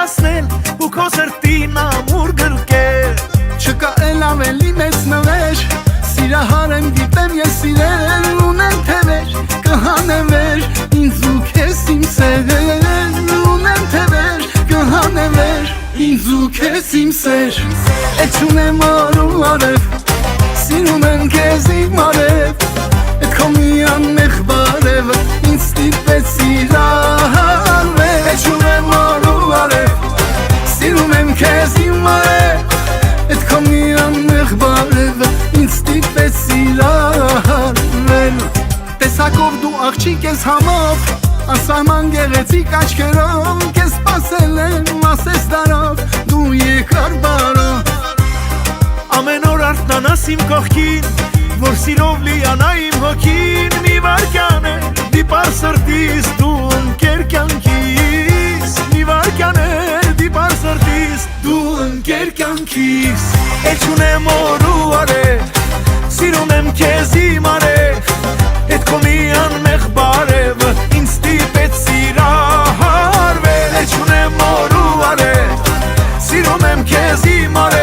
հասնել ու քո սրտին ամուր գրկել Չկա էլ ավելի մեծ նվեր Սիրահար եմ դիտեմ ես սիրել Ունեմ թևեր, կհանևեր Ինձ ու քեզ իմ սեր Ունեմ թևեր, կհանևեր Ինձ ու քեզ իմ սեր Էդ չունեմ օր ու արև Սիրում եմ քեզ իմ արև Էդ քո միանմեղ բարևը Ինձ ստիպեց սիրահարվել Էդ չունեմ օր ու արև Սիրում եմ քեզ իմ արև Էդ քո միանմեղ բարևը Ինձ ստիպեց սիրահարվել Տեսակով դու աղջիկ ես համով Անսահման գեղեցիկ աչքերով Քեզ սպասել եմ ասես դարով Դու եկար բարով Ամեն օր արթնանաս իմ կողքին Որ սիրով լիանա իմ հոգին Մի վարկյան է դիպար սրտիս Դու ընկեր կյանքիս Մի վարկյան է դիպար սրտիս Դու ընկեր կյանքիս Էլ չունեմ օր ու արև Սիրում եմ քեզ իմ արև Էդ քո միանմեղ բարևը Ինձ ստիպեց սիրահարվել Էլ չունեմ օր ու արև Սիրում եմ քեզ իմ արև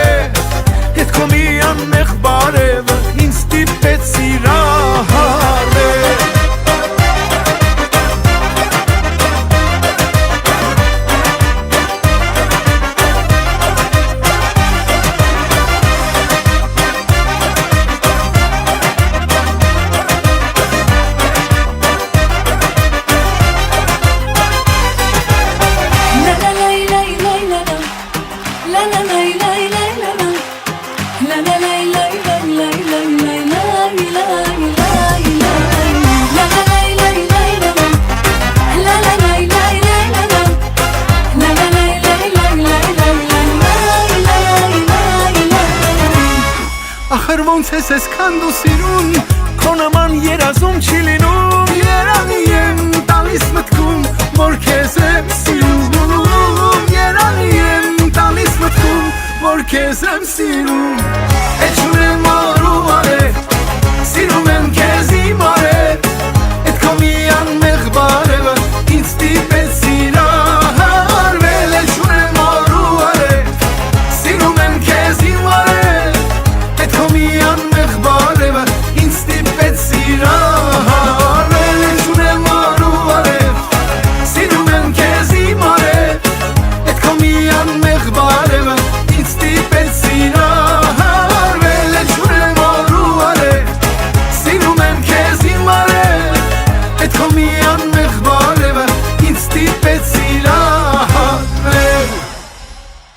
Էդ քո միանմեղ բարևը Ինձ ստիպեց սիրահարվել Ախր ոնց ես այսքան դու սիրուն Քո նման երազում չի լինում Երանի եմ տալիս մտքում Որ քեզ եմ սիրում Երանի եմ տալիս մտքում Որ քեզ եմ սիրում